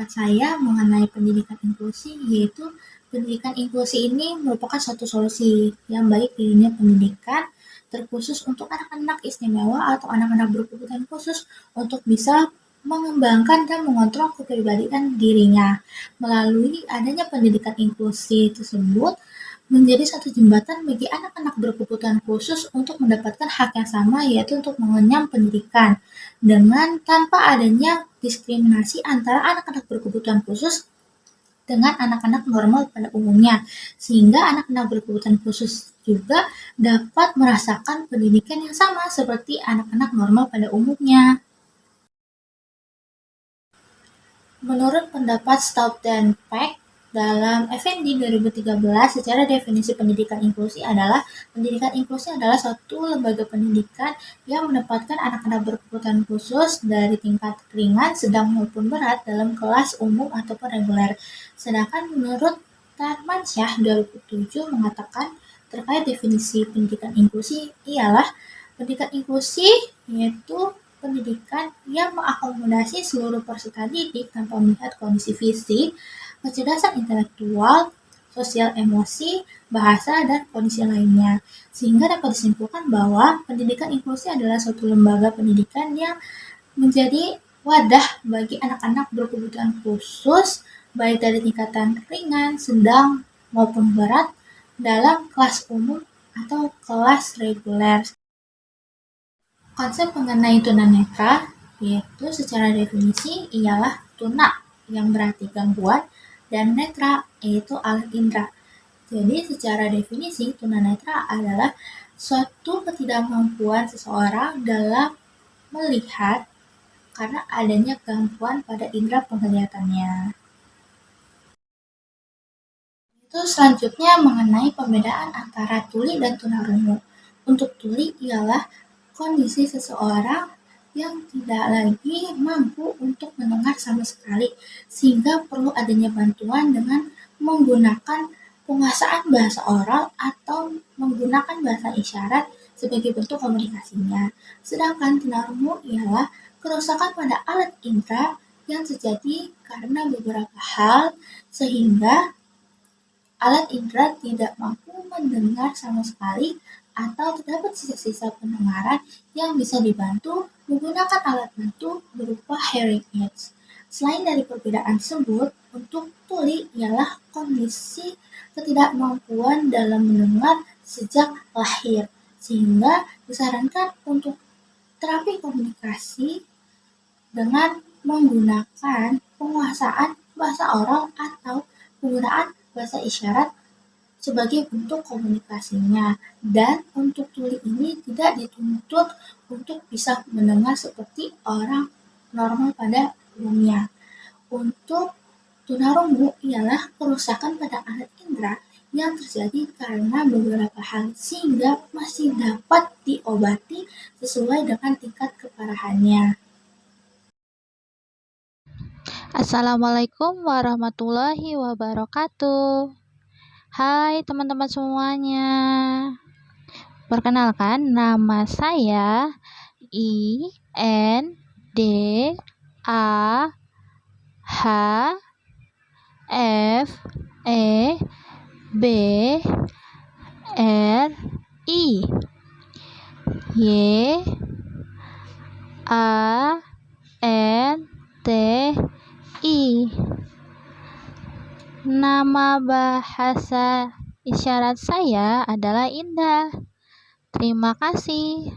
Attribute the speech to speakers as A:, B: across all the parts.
A: pendapat saya mengenai pendidikan inklusi, yaitu pendidikan inklusi ini merupakan suatu solusi yang baik di dunia pendidikan, terkhusus untuk anak-anak istimewa atau anak-anak berkebutuhan khusus untuk bisa mengembangkan dan mengontrol kepribadian dirinya. Melalui adanya pendidikan inklusi tersebut, menjadi satu jembatan bagi anak-anak berkebutuhan khusus untuk mendapatkan hak yang sama, yaitu untuk mengenyam pendidikan dengan tanpa adanya diskriminasi antara anak-anak berkebutuhan khusus dengan anak-anak normal pada umumnya, sehingga anak-anak berkebutuhan khusus juga dapat merasakan pendidikan yang sama seperti anak-anak normal pada umumnya. Menurut pendapat Stout dan Peck, dalam FND 2013, secara definisi pendidikan inklusi adalah suatu lembaga pendidikan yang menempatkan anak-anak berkebutuhan khusus dari tingkat ringan, sedang maupun berat dalam kelas umum ataupun reguler. Sedangkan menurut Tarmansyah 2007 mengatakan terkait definisi pendidikan inklusi ialah pendidikan inklusi yaitu pendidikan yang mengakomodasi seluruh peserta didik tanpa melihat kondisi fisik, kecerdasan intelektual, sosial emosi, bahasa, dan kondisi lainnya. Sehingga dapat disimpulkan bahwa pendidikan inklusi adalah suatu lembaga pendidikan yang menjadi wadah bagi anak-anak berkebutuhan khusus, baik dari tingkatan ringan, sedang, maupun berat, dalam kelas umum atau kelas reguler. Konsep mengenai tunanetra, yaitu secara definisi ialah tuna yang berarti gangguan dan netra yaitu alat indera. Jadi secara definisi tunanetra adalah suatu ketidakmampuan seseorang dalam melihat karena adanya gangguan pada indera penglihatannya. Itu selanjutnya mengenai perbedaan antara tuli dan tunarungu. Untuk tuli ialah kondisi seseorang yang tidak lagi mampu untuk mendengar sama sekali, sehingga perlu adanya bantuan dengan menggunakan penguasaan bahasa oral atau menggunakan bahasa isyarat sebagai bentuk komunikasinya. Sedangkan tunarungu ialah kerusakan pada alat indera yang terjadi karena beberapa hal, sehingga alat indera tidak mampu mendengar sama sekali atau terdapat sisa-sisa pendengaran yang bisa dibantu menggunakan alat bantu berupa hearing aids. Selain dari perbedaan tersebut, untuk tuli ialah kondisi ketidakmampuan dalam mendengar sejak lahir, sehingga disarankan untuk terapi komunikasi dengan menggunakan penguasaan bahasa oral atau penggunaan bahasa isyarat sebagai bentuk komunikasinya. Dan untuk tuli ini tidak dituntut untuk bisa mendengar seperti orang normal pada umumnya. Untuk tunarungu ialah kerusakan pada alat indera yang terjadi karena beberapa hal sehingga masih dapat diobati sesuai dengan tingkat keparahannya.
B: Assalamualaikum warahmatullahi wabarakatuh. Hai teman-teman semuanya. Perkenalkan, nama saya INDAHFEBRI YANTI. Nama bahasa isyarat saya adalah Indah. Terima kasih.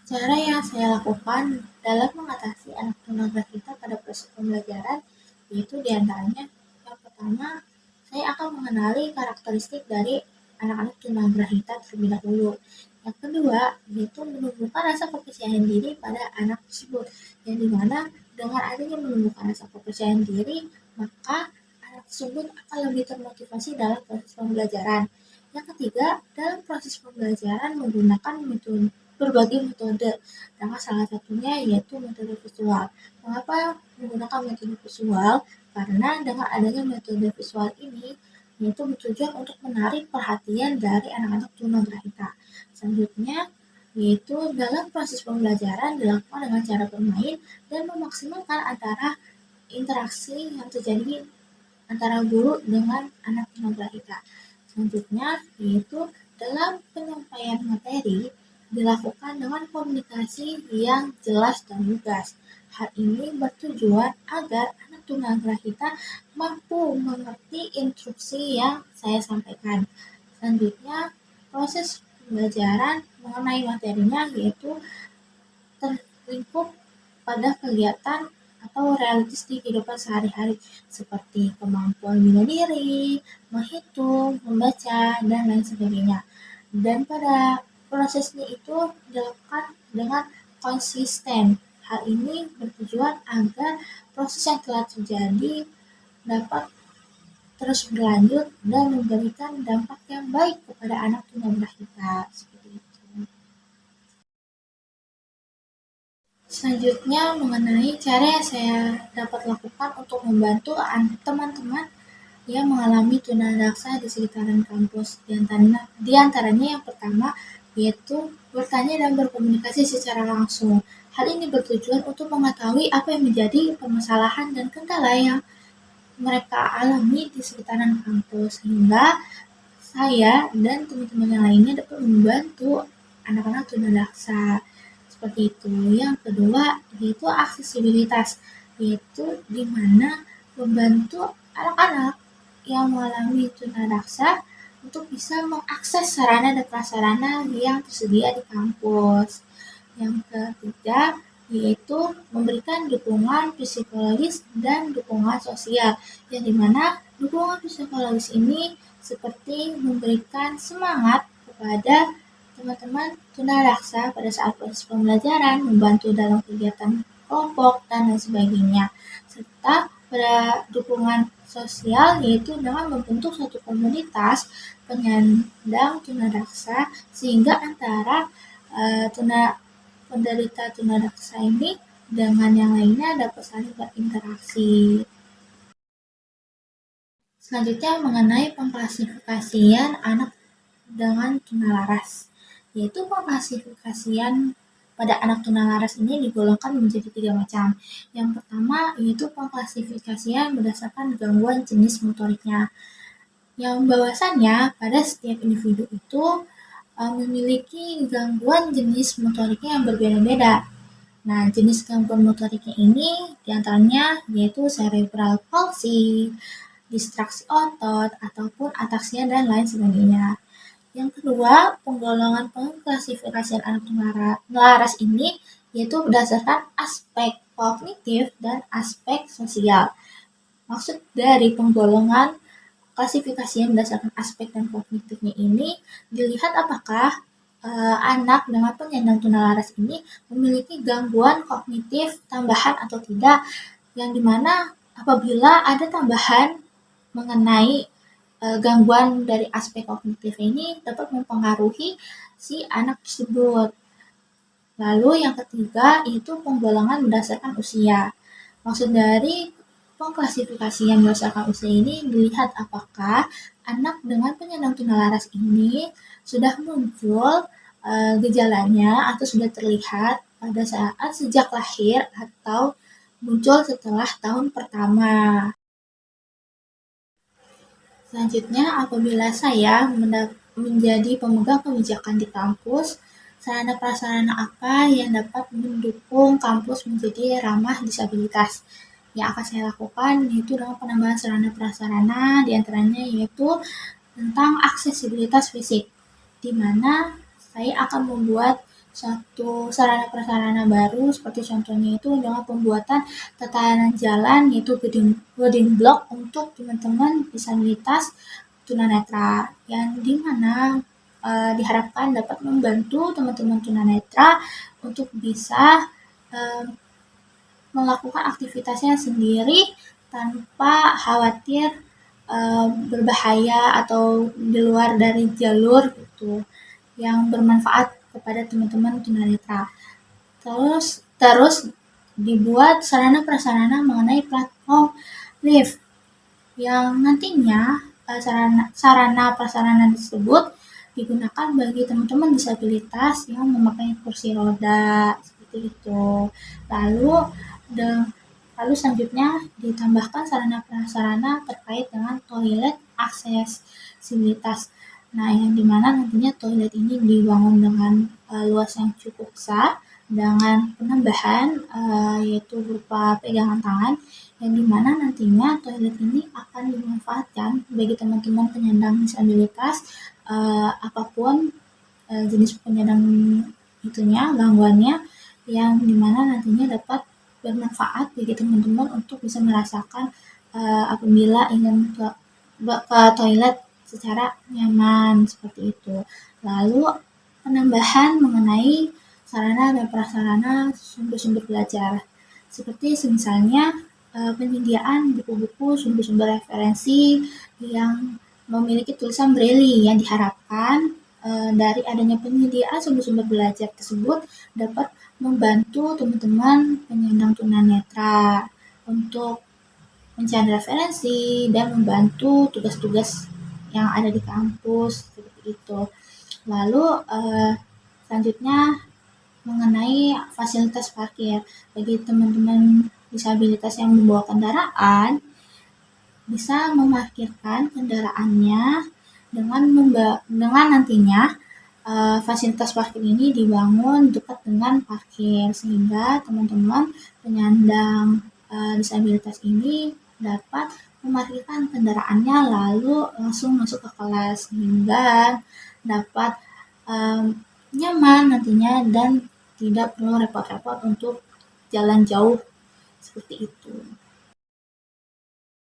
A: Cara yang saya lakukan dalam mengatasi anak tunagrahita pada proses pembelajaran yaitu diantaranya yang pertama, saya akan mengenali karakteristik dari anak-anak tunagrahita terlebih dahulu. Yang kedua, yaitu menumbuhkan rasa kepercayaan diri pada anak tersebut, yang dimana dengan adanya menumbuhkan rasa kepercayaan diri, maka anak tersebut akan lebih termotivasi dalam proses pembelajaran. Yang ketiga, dalam proses pembelajaran menggunakan berbagai metode, dengan salah satunya yaitu metode visual. Mengapa menggunakan metode visual? Karena dengan adanya metode visual ini, yaitu bertujuan untuk menarik perhatian dari anak-anak tunagrahita. Selanjutnya, yaitu dalam proses pembelajaran dilakukan dengan cara bermain dan memaksimalkan antara interaksi yang terjadi antara guru dengan anak tunagrahita. Selanjutnya yaitu dalam penyampaian materi dilakukan dengan komunikasi yang jelas dan lugas. Hal ini bertujuan agar anak tunagrahita mampu mengerti instruksi yang saya sampaikan. Selanjutnya, proses pembelajaran mengenai materinya yaitu terlingkup pada kegiatan atau realitis di kehidupan sehari-hari seperti kemampuan bela diri, menghitung, membaca, dan lain sebagainya. Dan pada prosesnya itu dilakukan dengan konsisten. Hal ini bertujuan agar proses yang telah terjadi dapat terus berlanjut dan memberikan dampak yang baik kepada anak tunagrahita. Seperti itu. Selanjutnya mengenai cara yang saya dapat lakukan untuk membantu teman-teman yang mengalami tunadaksa di sekitaran kampus. Di antaranya yang pertama yaitu bertanya dan berkomunikasi secara langsung. Hal ini bertujuan untuk mengetahui apa yang menjadi permasalahan dan kendala yang mereka alami di sekitaran kampus, sehingga saya dan teman-teman yang lainnya dapat membantu anak-anak tunadaksa. Seperti itu. Yang kedua yaitu aksesibilitas, yaitu di mana membantu anak-anak yang mengalami tunadaksa untuk bisa mengakses sarana dan prasarana yang tersedia di kampus. Yang ketiga yaitu memberikan dukungan psikologis dan dukungan sosial, yang dimana dukungan psikologis ini seperti memberikan semangat kepada teman-teman tunadaksa pada saat proses pembelajaran, membantu dalam kegiatan kelompok, dan lain sebagainya. Serta pada dukungan sosial yaitu dengan membentuk suatu komunitas penyandang tunadaksa sehingga antara penderita tunadaksa ini dengan yang lainnya dapat saling berinteraksi. Selanjutnya mengenai pengklasifikasian anak dengan tunalaras, yaitu pengklasifikasian pada anak tunalaras ini digolongkan menjadi 3 macam. Yang pertama yaitu pengklasifikasian berdasarkan gangguan jenis motoriknya, yang bahwasannya pada setiap individu itu memiliki gangguan jenis motoriknya yang berbeda-beda. Nah, jenis gangguan motoriknya ini diantaranya yaitu cerebral palsy, distraksi otot, ataupun ataksia, dan lain sebagainya. Yang kedua, penggolongan pengklasifikasian anak tunalaras ini yaitu berdasarkan aspek kognitif dan aspek sosial. Maksud dari penggolongan klasifikasi yang berdasarkan aspek dan kognitifnya ini dilihat apakah anak dengan penyandang tunalaras ini memiliki gangguan kognitif tambahan atau tidak, yang dimana apabila ada tambahan mengenai gangguan dari aspek kognitif ini dapat mempengaruhi si anak tersebut. Lalu yang ketiga itu penggolongan berdasarkan usia. Maksud dari pengklasifikasian berdasarkan usia ini dilihat apakah anak dengan penyandang tunalaras ini sudah muncul gejalanya atau sudah terlihat pada saat sejak lahir atau muncul setelah tahun pertama. Selanjutnya, apabila saya menjadi pemegang kebijakan di kampus, sarana prasarana apa yang dapat mendukung kampus menjadi ramah disabilitas? Yang akan saya lakukan yaitu dengan penambahan sarana prasarana, diantaranya yaitu tentang aksesibilitas fisik, di mana saya akan membuat satu sarana prasarana baru, seperti contohnya itu dengan pembuatan tatanan jalan yaitu building block untuk teman-teman disabilitas tunanetra, yang dimana diharapkan dapat membantu teman-teman tunanetra untuk bisa melakukan aktivitasnya sendiri tanpa khawatir berbahaya atau di luar dari jalur gitu, yang bermanfaat kepada teman-teman tunanetra. Terus dibuat sarana prasarana mengenai platform lift, yang nantinya sarana prasarana tersebut digunakan bagi teman-teman disabilitas yang memakai kursi roda seperti itu. Lalu lalu selanjutnya ditambahkan sarana prasarana terkait dengan toilet aksesibilitas. Nah, yang dimana nantinya toilet ini dibangun dengan luas yang cukup besar dengan penambahan yaitu berupa pegangan tangan, yang dimana nantinya toilet ini akan dimanfaatkan bagi teman-teman penyandang disabilitas apapun jenis penyandang itunya, gangguannya, yang dimana nantinya dapat bermanfaat bagi teman-teman untuk bisa merasakan apabila ingin ke toilet secara nyaman seperti itu. Lalu penambahan mengenai sarana dan prasarana sumber-sumber belajar, seperti misalnya penyediaan buku-buku sumber-sumber referensi yang memiliki tulisan braille, yang diharapkan dari adanya penyediaan sumber-sumber belajar tersebut dapat membantu teman-teman penyandang tunanetra untuk mencari referensi dan membantu tugas-tugas yang ada di kampus seperti itu. Lalu selanjutnya mengenai fasilitas parkir bagi teman-teman disabilitas yang membawa kendaraan, bisa memarkirkan kendaraannya dengan nantinya fasilitas parkir ini dibangun dekat dengan parkir, sehingga teman-teman penyandang disabilitas ini dapat memarkirkan kendaraannya lalu langsung masuk ke kelas, sehingga dapat nyaman nantinya dan tidak perlu repot-repot untuk jalan jauh seperti itu.